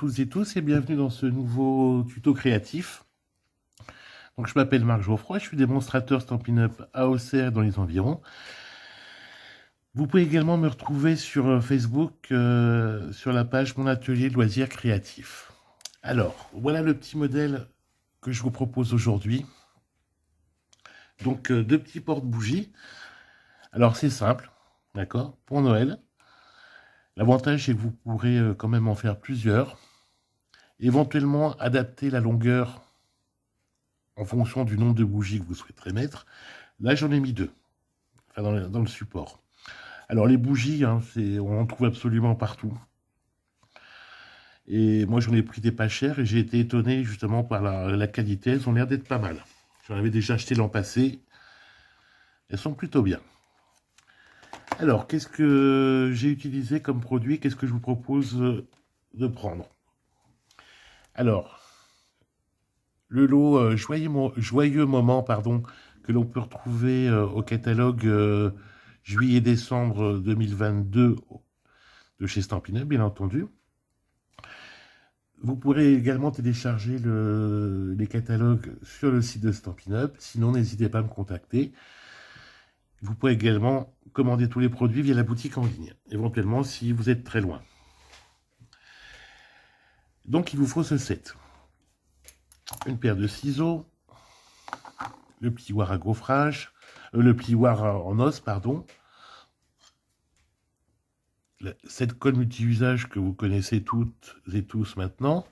toutes et tous et bienvenue dans ce nouveau tuto créatif. Donc je m'appelle Marc Geoffroy, je suis démonstrateur Stampin' Up à Auxerre dans les environs. Vous pouvez également me retrouver sur Facebook sur la page Mon Atelier de Loisirs Créatifs. Alors, voilà le petit modèle que je vous propose aujourd'hui. Donc deux petits porte-bougies. Alors c'est simple, d'accord, pour Noël. L'avantage c'est que vous pourrez quand même en faire plusieurs. Éventuellement adapter la longueur en fonction du nombre de bougies que vous souhaiterez mettre. Là, j'en ai mis deux, enfin dans le support. Alors, les bougies, hein, on en trouve absolument partout. Et moi, j'en ai pris des pas chers et j'ai été étonné justement par la qualité. Elles ont l'air d'être pas mal. J'en avais déjà acheté l'an passé. Elles sont plutôt bien. Alors, qu'est-ce que j'ai utilisé comme produit? Qu'est-ce que je vous propose de prendre? Alors, le lot joyeux moment, pardon, que l'on peut retrouver au catalogue juillet-décembre 2022 de chez Stampin' Up, bien entendu. Vous pourrez également télécharger les catalogues sur le site de Stampin' Up. Sinon, n'hésitez pas à me contacter. Vous pouvez également commander tous les produits via la boutique en ligne, éventuellement si vous êtes très loin. Donc, il vous faut ce set. Une paire de ciseaux, le plioir à gaufrage, le plioir en os, pardon, cette colle multi-usage que vous connaissez toutes et tous maintenant.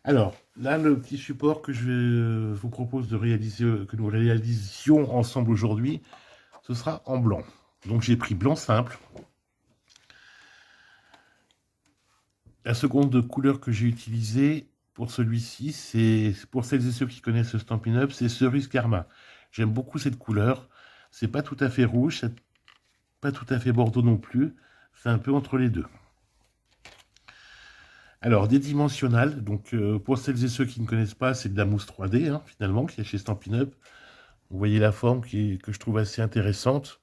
Alors, là, le petit support que je vous propose de réaliser, que nous réalisions ensemble aujourd'hui, ce sera en blanc. Donc, j'ai pris blanc simple. La seconde couleur que j'ai utilisée pour celui-ci, c'est pour celles et ceux qui connaissent Stampin' Up, c'est cerise karma. J'aime beaucoup cette couleur. C'est pas tout à fait rouge, c'est pas tout à fait bordeaux non plus. C'est un peu entre les deux. Alors, des dimensionnels. Donc, pour celles et ceux qui ne connaissent pas, c'est de la mousse 3D, hein, finalement, qui est chez Stampin' Up. Vous voyez la forme que je trouve assez intéressante.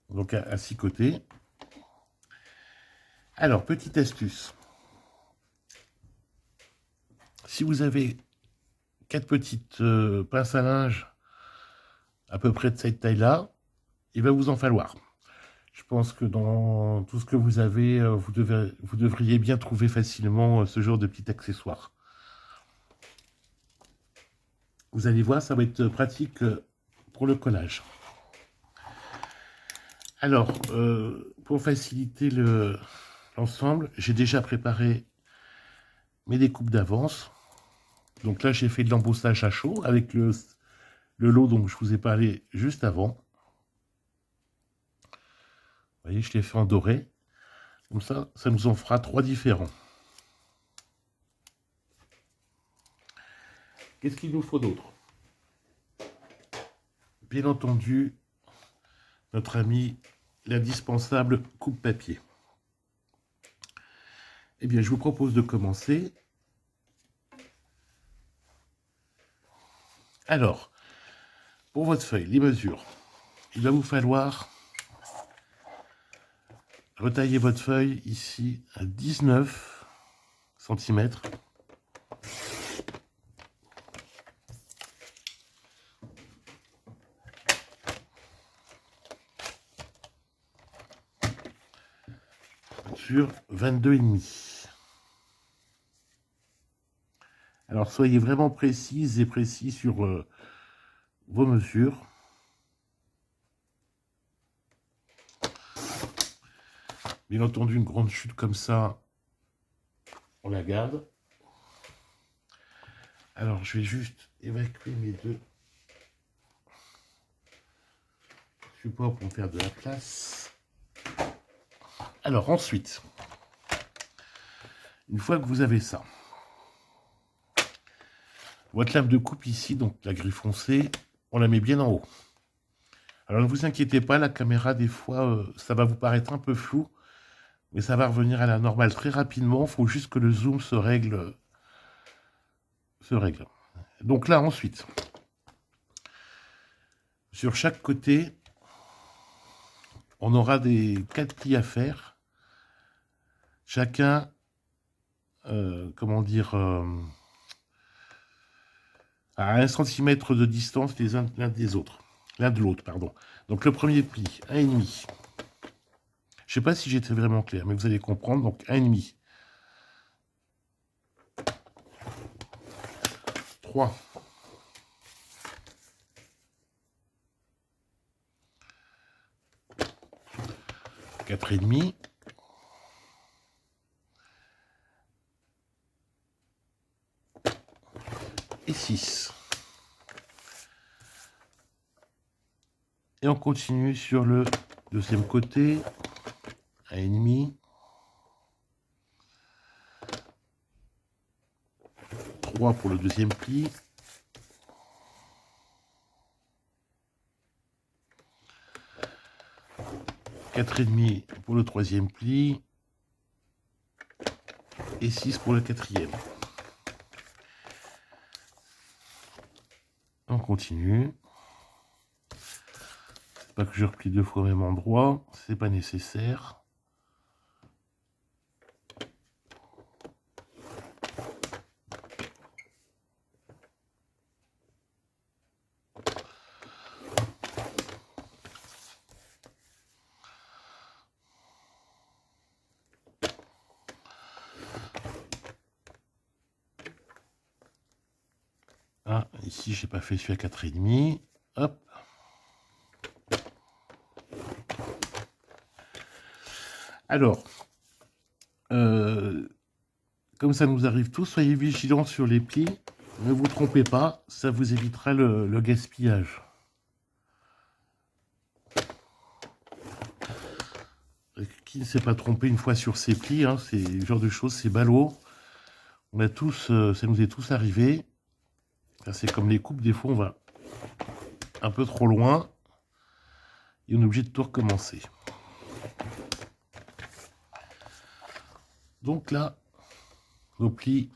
Donc, à 6 côtés. Alors, petite astuce. Si vous avez 4 petites pinces à linge à peu près de cette taille-là, il va vous en falloir. Je pense que dans tout ce que vous avez, vous devriez bien trouver facilement ce genre de petit accessoire. Vous allez voir, ça va être pratique pour le collage. Alors, pour faciliter l'ensemble, j'ai déjà préparé mes découpes d'avance. Donc là, j'ai fait de l'embossage à chaud avec le lot dont je vous ai parlé juste avant. Vous voyez, je l'ai fait en doré. Comme ça, ça nous en fera 3 différents. Qu'est-ce qu'il nous faut d'autre? Bien entendu, notre ami l'indispensable coupe-papier. Eh bien, je vous propose de commencer. Alors, pour votre feuille, les mesures. Il va vous falloir retailler votre feuille ici à 19 cm. Sur 22,5. Alors soyez vraiment précises et précis sur vos mesures. Bien entendu, une grande chute comme ça, on la garde. Alors je vais juste évacuer mes deux supports pour faire de la place. Alors ensuite, une fois que vous avez ça, votre lame de coupe ici, donc la grille foncée, on la met bien en haut. Alors ne vous inquiétez pas, la caméra des fois, ça va vous paraître un peu flou, mais ça va revenir à la normale très rapidement. Il faut juste que le zoom se règle. Donc là ensuite, sur chaque côté, on aura des 4 plis à faire. chacun, comment dire, à 1 centimètre de distance les uns l'un des autres. L'un de l'autre, pardon. Donc le premier pli, 1,5. Je sais pas si j'étais vraiment clair, mais vous allez comprendre. Donc 1,5. 3. 4,5. Et 6. Et on continue sur le deuxième côté. 1,5. 3 pour le deuxième pli. 4,5 pour le troisième pli. Et 6 pour le quatrième. On continue. Pas que je replie 2 fois au même endroit, c'est pas nécessaire. Ah, ici j'ai pas fait celui à 4,5. Hop. Alors, comme ça nous arrive tous, soyez vigilants sur les plis. Ne vous trompez pas, ça vous évitera le gaspillage. Qui ne s'est pas trompé une fois sur ses plis, hein, c'est le genre de choses, c'est ballot. On a tous, ça nous est tous arrivé. C'est comme les coupes, des fois on va un peu trop loin et on est obligé de tout recommencer. Donc là, nos plis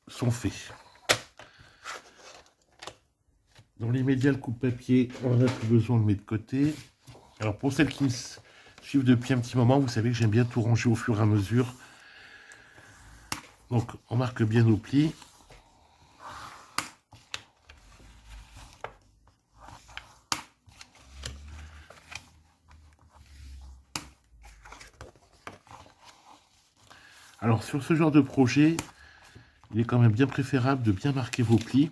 sont faits. Dans l'immédiat, le coupe-papier, on n'a plus besoin de mettre de côté. Alors pour celles qui me suivent depuis un petit moment, vous savez que j'aime bien tout ranger au fur et à mesure. Donc on marque bien nos plis. Alors sur ce genre de projet, il est quand même bien préférable de bien marquer vos plis.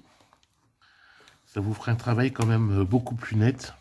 Ça vous fera un travail quand même beaucoup plus net.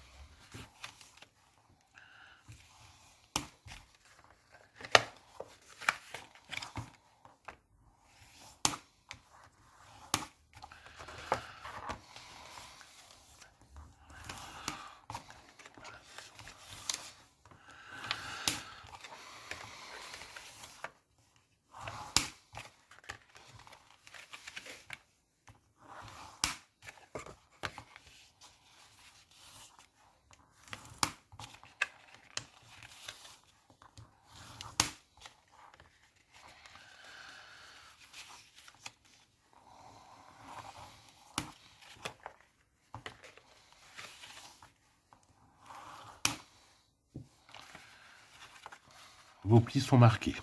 Vos plis sont marqués.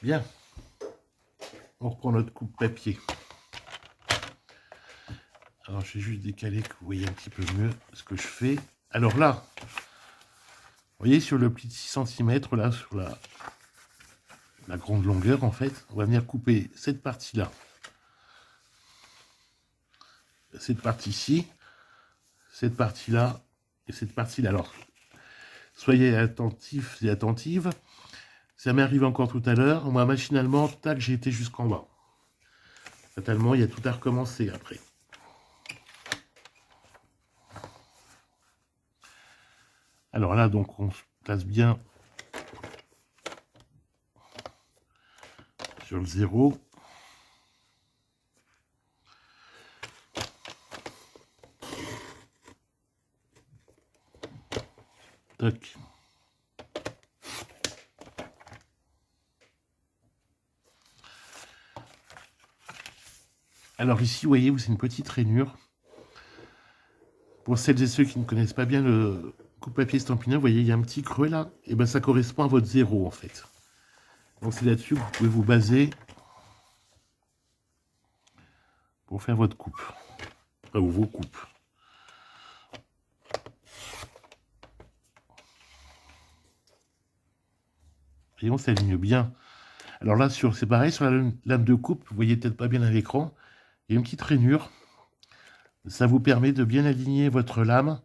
Bien. On reprend notre coupe-papier. Alors, je vais juste décaler que vous voyez un petit peu mieux ce que je fais. Alors là, vous voyez sur le pli de 6 cm, là, sur la grande longueur, en fait, on va venir couper cette partie-là. Cette partie-ci, cette partie-là et cette partie-là. Alors, soyez attentifs et attentives. Ça m'est arrivé encore tout à l'heure. Moi, machinalement, tac, j'ai été jusqu'en bas. Fatalement, il y a tout à recommencer après. Alors là, donc, on se place bien sur le 0. Tac. Alors ici, vous voyez, c'est une petite rainure. Pour celles et ceux qui ne connaissent pas bien le coupe-papier Stampin' Up, vous voyez, il y a un petit creux là, et ben ça correspond à votre 0 en fait. Donc c'est là-dessus que vous pouvez vous baser pour faire votre coupe, enfin, ou vos coupes. Et on s'aligne bien. Alors là, c'est pareil, sur la lame de coupe, vous voyez peut-être pas bien à l'écran, il y a une petite rainure. Ça vous permet de bien aligner votre lame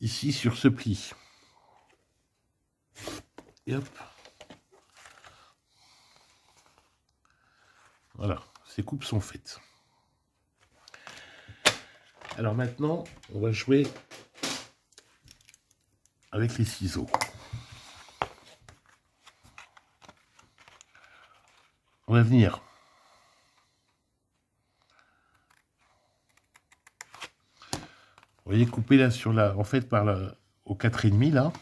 ici sur ce pli. Et hop. Voilà, ces coupes sont faites. Alors maintenant, on va jouer avec les ciseaux. On va venir vous voyez, couper là sur la, en fait par la, au 4,5 là.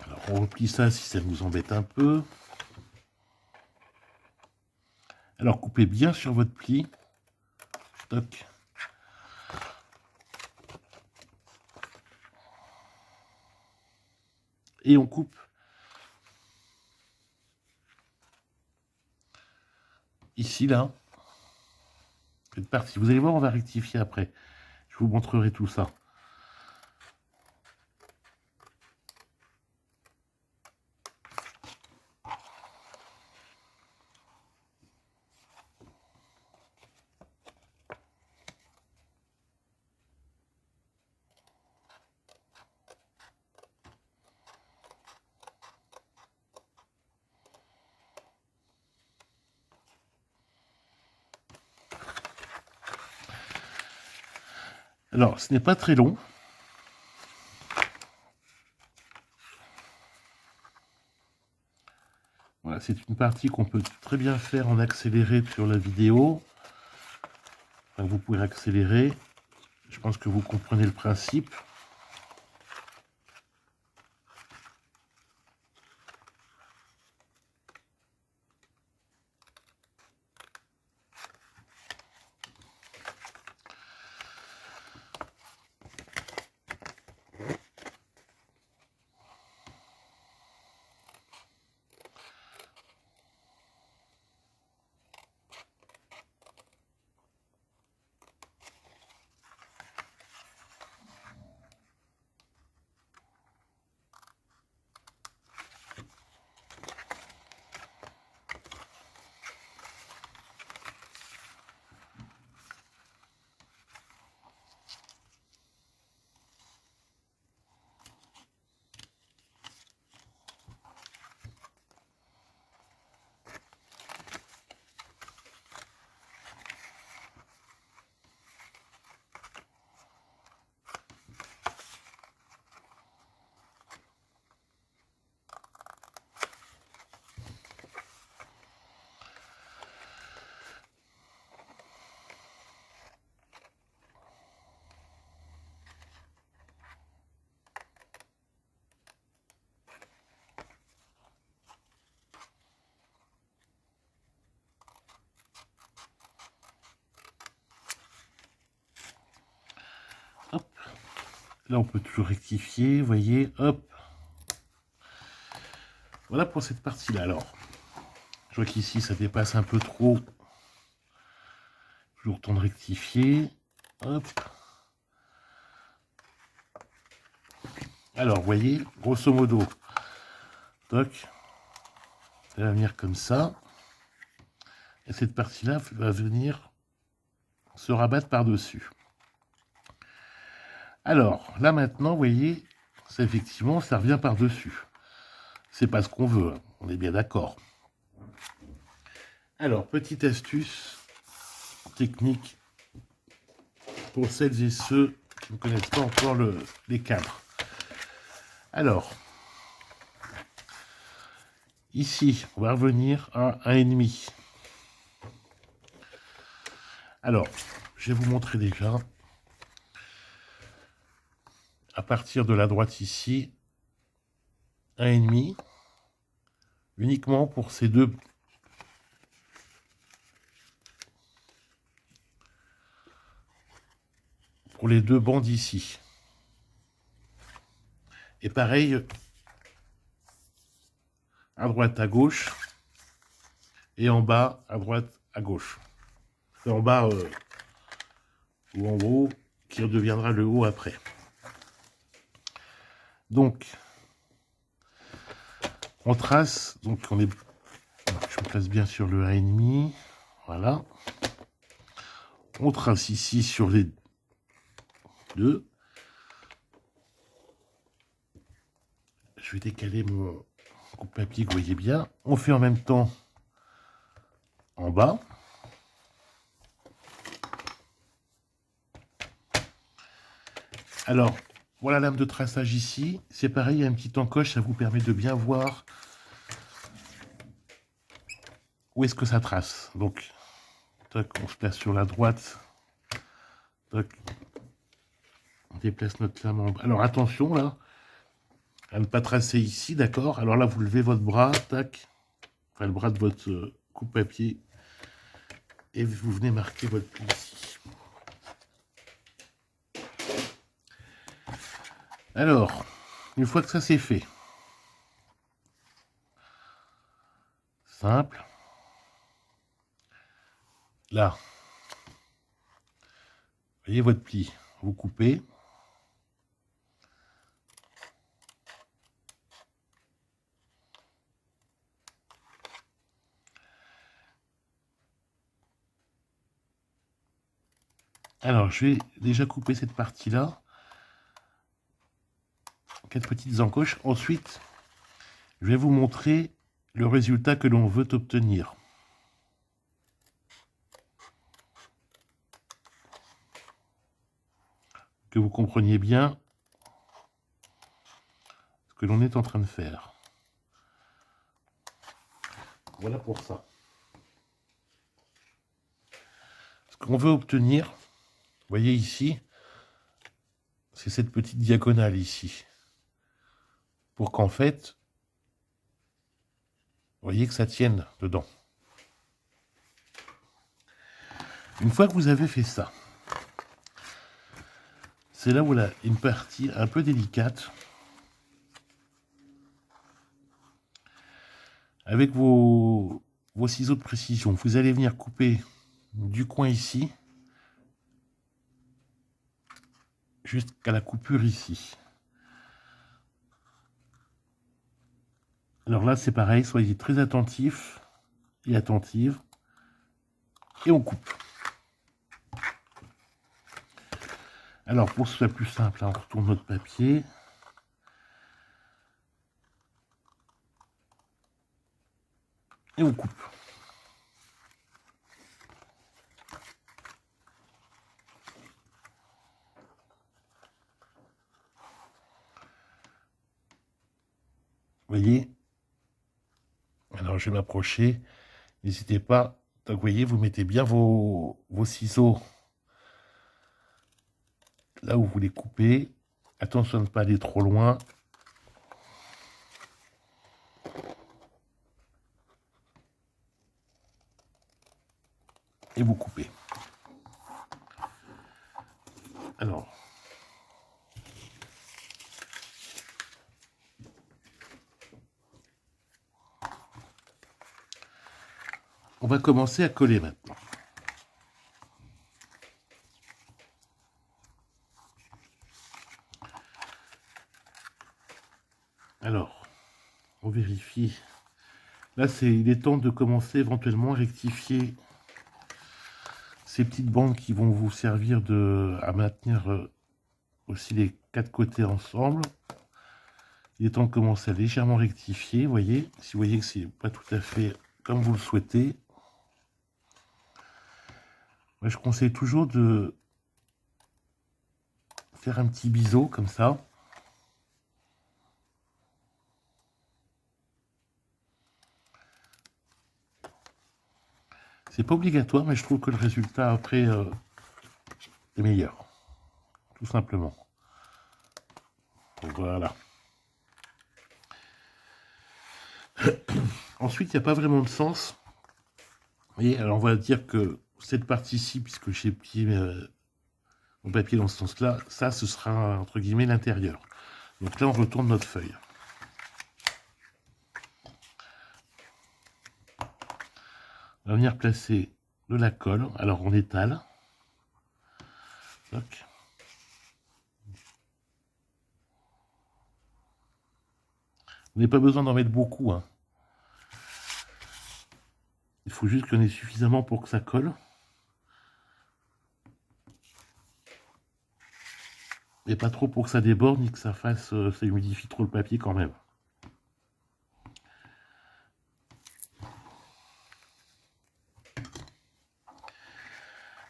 Alors on replie ça si ça vous embête un peu. Alors coupez bien sur votre pli. Toc. Et on coupe ici, là, cette partie. Vous allez voir, on va rectifier après. Je vous montrerai tout ça. Alors, ce n'est pas très long. Voilà, c'est une partie qu'on peut très bien faire en accéléré sur la vidéo. Enfin, vous pouvez accélérer. Je pense que vous comprenez le principe. Hop. Là, on peut toujours rectifier, vous voyez, hop. Voilà pour cette partie-là. Alors, je vois qu'ici, ça dépasse un peu trop. Toujours temps de rectifier. Hop. Alors, vous voyez, grosso modo, toc, ça va venir comme ça. Et cette partie-là va venir se rabattre par-dessus. Alors, là maintenant, vous voyez, ça, effectivement, ça revient par-dessus. C'est pas ce qu'on veut, hein, on est bien d'accord. Alors, petite astuce technique pour celles et ceux qui ne connaissent pas encore les cadres. Alors, ici, on va revenir à 1,5. Alors, je vais vous montrer déjà. À partir de la droite ici, 1,5. uniquement pour ces deux. Pour les deux bandes ici. Et pareil, à droite, à gauche, et en bas, à droite, à gauche. Et en bas ou en haut, qui redeviendra le haut après. Donc, on trace, donc on est, je me place bien sur le 1,5, voilà. On trace ici sur les deux. Je vais décaler mon coupe-papier que vous voyez bien. On fait en même temps en bas. Alors, voilà la lame de traçage ici. C'est pareil, il y a un petit encoche, ça vous permet de bien voir où est-ce que ça trace. Donc, toc, on se place sur la droite. Toc. On déplace notre lame en bas. Alors, attention, là, à ne pas tracer ici, d'accord? Alors là, vous levez votre bras, tac. Enfin, le bras de votre coupe-papier. Et vous venez marquer votre pli ici. Alors, une fois que ça c'est fait, simple, là, vous voyez votre pli, vous coupez, alors je vais déjà couper cette partie-là, 4 petites encoches, ensuite je vais vous montrer le résultat que l'on veut obtenir. Que vous compreniez bien ce que l'on est en train de faire. Voilà pour ça. Ce qu'on veut obtenir, vous voyez ici, c'est cette petite diagonale ici. Pour qu'en fait, vous voyez que ça tienne dedans. Une fois que vous avez fait ça, c'est là où là, une partie un peu délicate. Avec vos ciseaux de précision, vous allez venir couper du coin ici jusqu'à la coupure ici. Alors là, c'est pareil, soyez très attentifs et attentives. Et on coupe. Alors, pour que ce soit plus simple, on retourne notre papier. Et on coupe. Vous voyez? Alors, je vais m'approcher. N'hésitez pas. Donc, vous voyez, vous mettez bien vos ciseaux là où vous les coupez. Attention à ne pas aller trop loin. Et vous coupez. Alors, on va commencer à coller maintenant. Alors, on vérifie. Là, il est temps de commencer éventuellement à rectifier ces petites bandes qui vont vous servir à maintenir aussi les 4 côtés ensemble. Il est temps de commencer à légèrement rectifier, vous voyez. Si vous voyez que c'est pas tout à fait comme vous le souhaitez, moi, je conseille toujours de faire un petit biseau comme ça. C'est pas obligatoire, mais je trouve que le résultat après est meilleur. Tout simplement. Voilà. Ensuite, il n'y a pas vraiment de sens. Et alors, on va dire que cette partie-ci, puisque j'ai plié mon papier dans ce sens-là, ça, ce sera, entre guillemets, l'intérieur. Donc là, on retourne notre feuille. On va venir placer de la colle. Alors, on étale. Toc. Vous n'avez pas besoin d'en mettre beaucoup, hein. Il faut juste qu'on ait suffisamment pour que ça colle. Et pas trop pour que ça déborde, ni que ça fasse, ça humidifie trop le papier quand même.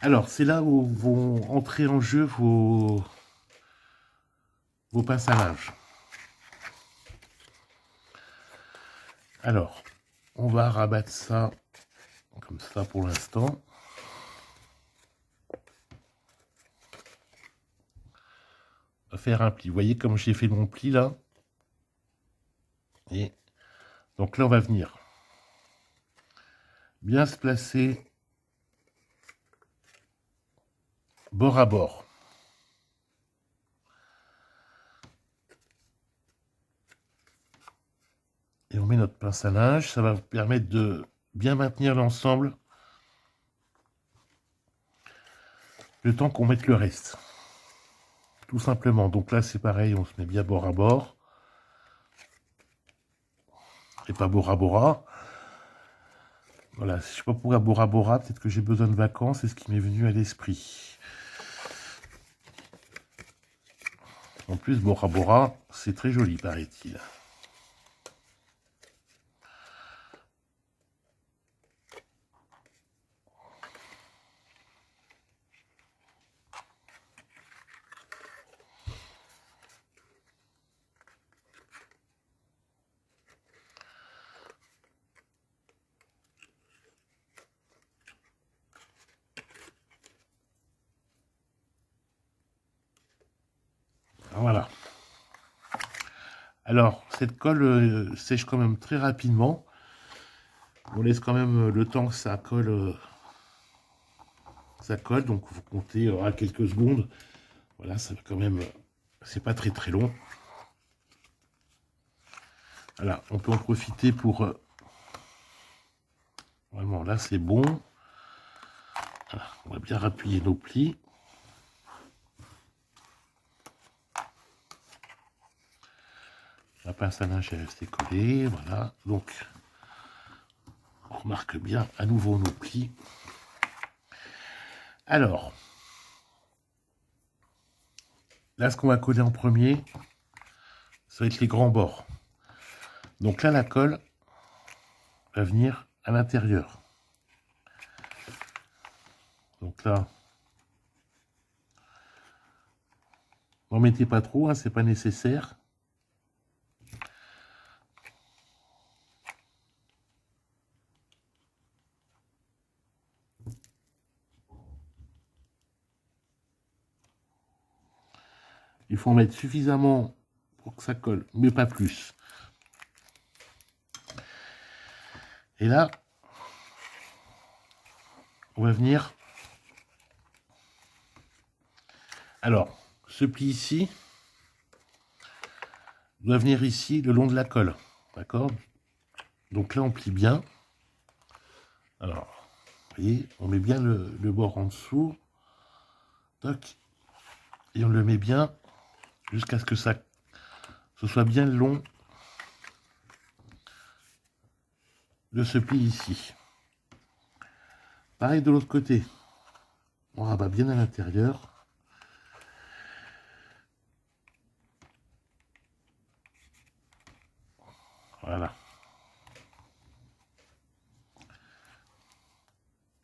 Alors, c'est là où vont entrer en jeu vos pinces à linge. Alors, on va rabattre ça comme ça pour l'instant. On va faire un pli. Vous voyez comme j'ai fait mon pli là. Et donc là, on va venir bien se placer bord à bord. Et on met notre pince à linge. Ça va vous permettre de bien maintenir l'ensemble le temps qu'on mette le reste. Tout simplement. Donc là, c'est pareil, on se met bien bord à bord. Et pas Bora Bora. Voilà, je sais pas pourquoi Bora Bora, peut-être que j'ai besoin de vacances, c'est ce qui m'est venu à l'esprit. En plus, Bora Bora, c'est très joli, paraît-il. Voilà. Alors, cette colle sèche quand même très rapidement. On laisse quand même le temps que ça colle. Donc vous comptez à quelques secondes. Voilà, ça va quand même. C'est pas très très long. Voilà, on peut en profiter pour. Vraiment, là c'est bon. Voilà, on va bien appuyer nos plis. La pince à linge est restée collée, voilà. Donc, on remarque bien à nouveau nos plis. Alors, là, ce qu'on va coller en premier, ça va être les grands bords. Donc là, la colle va venir à l'intérieur. Donc là, n'en mettez pas trop, hein, c'est pas nécessaire. Il faut en mettre suffisamment pour que ça colle, mais pas plus. Et là, on va venir... Alors, ce pli ici doit venir ici, le long de la colle. D'accord? Donc là, on plie bien. Alors, vous voyez, on met bien le bord en dessous. Toc. Et on le met bien jusqu'à ce que ce soit bien le long de ce pli ici. Pareil de l'autre côté. On rabat bien à l'intérieur. Voilà.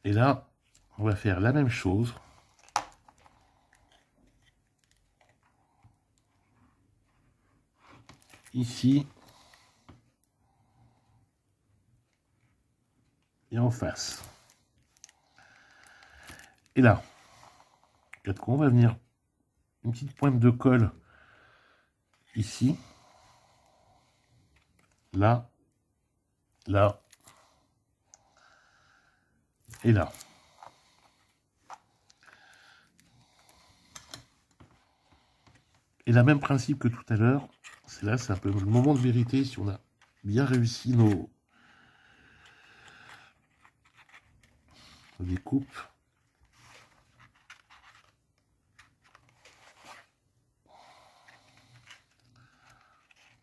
Et là, on va faire la même chose. Ici. Et en face. Et là, on va venir une petite pointe de colle ici, là là et là. Et le même principe que tout à l'heure, c'est là, c'est un peu le moment de vérité si on a bien réussi nos découpes.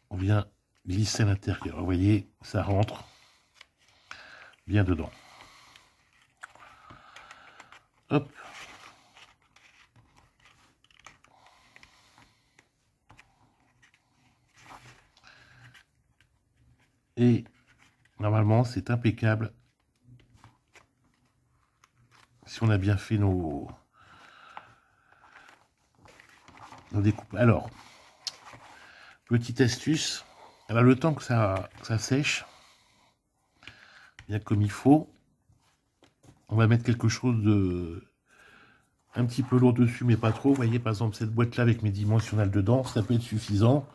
On vient glisser à l'intérieur. Vous voyez, ça rentre bien dedans. Hop. Et normalement, c'est impeccable si on a bien fait nos découpes. Alors, petite astuce, alors le temps que ça sèche, bien comme il faut, on va mettre quelque chose de un petit peu lourd dessus, mais pas trop. Vous voyez, par exemple, cette boîte-là avec mes dimensionnels dedans, ça peut être suffisant.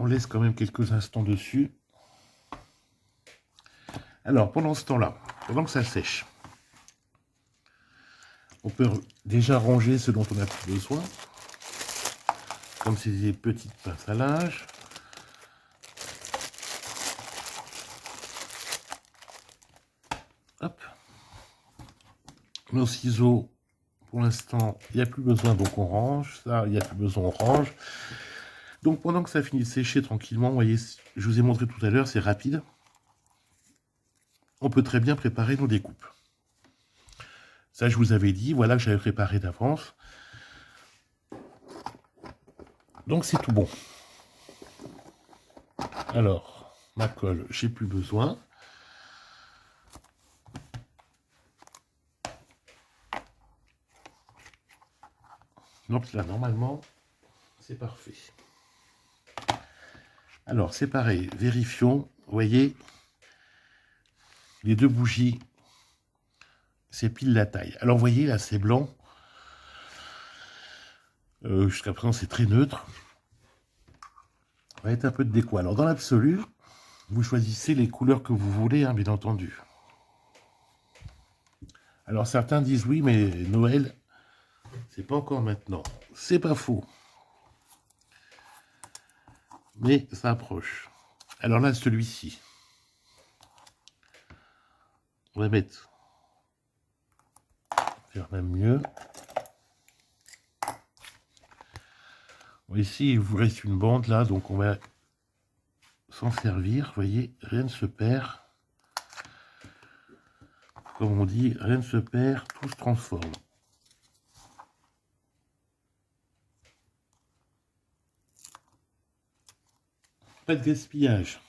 On laisse quand même quelques instants dessus. Alors, pendant ce temps-là, pendant que ça sèche, on peut déjà ranger ce dont on a plus besoin, comme ces petites pinces à linge. Hop. Nos ciseaux, pour l'instant, il n'y a plus besoin, donc on range. Ça, il n'y a plus besoin, on range. Donc, pendant que ça finit de sécher tranquillement, vous voyez, je vous ai montré tout à l'heure, c'est rapide. On peut très bien préparer nos découpes. Ça, je vous avais dit, voilà que j'avais préparé d'avance. Donc, c'est tout bon. Alors, ma colle, j'ai plus besoin. Donc là, normalement, c'est parfait. Alors, c'est pareil, vérifions. Vous voyez, les deux bougies, c'est pile la taille. Alors, vous voyez, là, c'est blanc. Jusqu'à présent, c'est très neutre. On va mettre un peu de déco. Alors, dans l'absolu, vous choisissez les couleurs que vous voulez, hein, bien entendu. Alors, certains disent oui, mais Noël, c'est pas encore maintenant. C'est pas faux. Mais ça approche. Alors là, celui-ci. On va mettre... faire même mieux. Bon, ici, il vous reste une bande là, donc on va s'en servir. Vous voyez, rien ne se perd. Comme on dit, rien ne se perd, tout se transforme. Pas de gaspillage.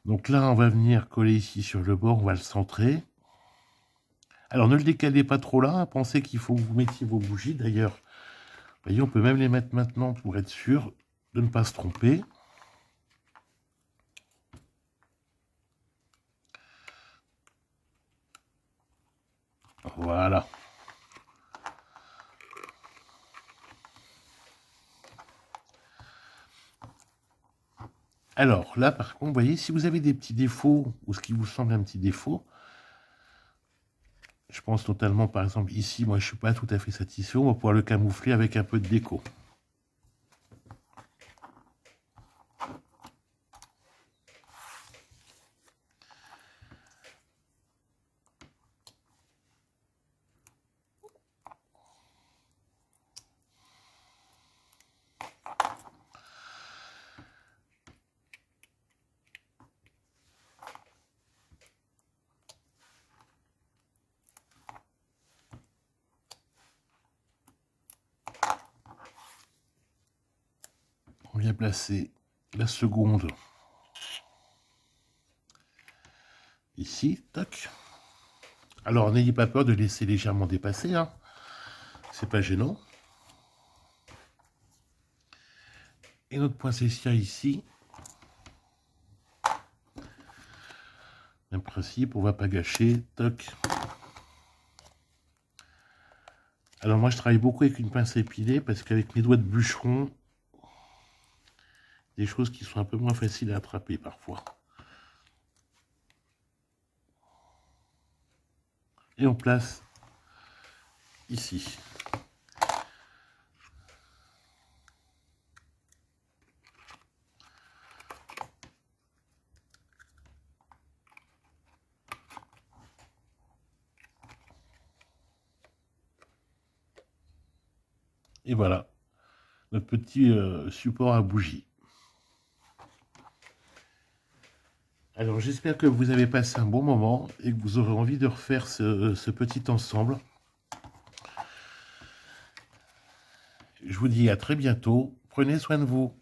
Donc là, on va venir coller ici sur le bord, on va le centrer. Alors, ne le décalez pas trop là, pensez qu'il faut que vous mettiez vos bougies. D'ailleurs, vous voyez, on peut même les mettre maintenant pour être sûr de ne pas se tromper. Voilà. Alors, là, par contre, vous voyez, si vous avez des petits défauts, ou ce qui vous semble un petit défaut, je pense notamment, par exemple, ici, moi, je ne suis pas tout à fait satisfait, on va pouvoir le camoufler avec un peu de déco. On vient placer la seconde ici, toc. Alors, n'ayez pas peur de laisser légèrement dépasser, hein. C'est pas gênant. Et notre poinsettia ici. Même principe, on va pas gâcher, toc. Alors moi, je travaille beaucoup avec une pince à épiler parce qu'avec mes doigts de bûcheron, des choses qui sont un peu moins faciles à attraper parfois. Et on place ici. Et voilà, notre petit support à bougie. Alors j'espère que vous avez passé un bon moment et que vous aurez envie de refaire ce petit ensemble. Je vous dis à très bientôt. Prenez soin de vous.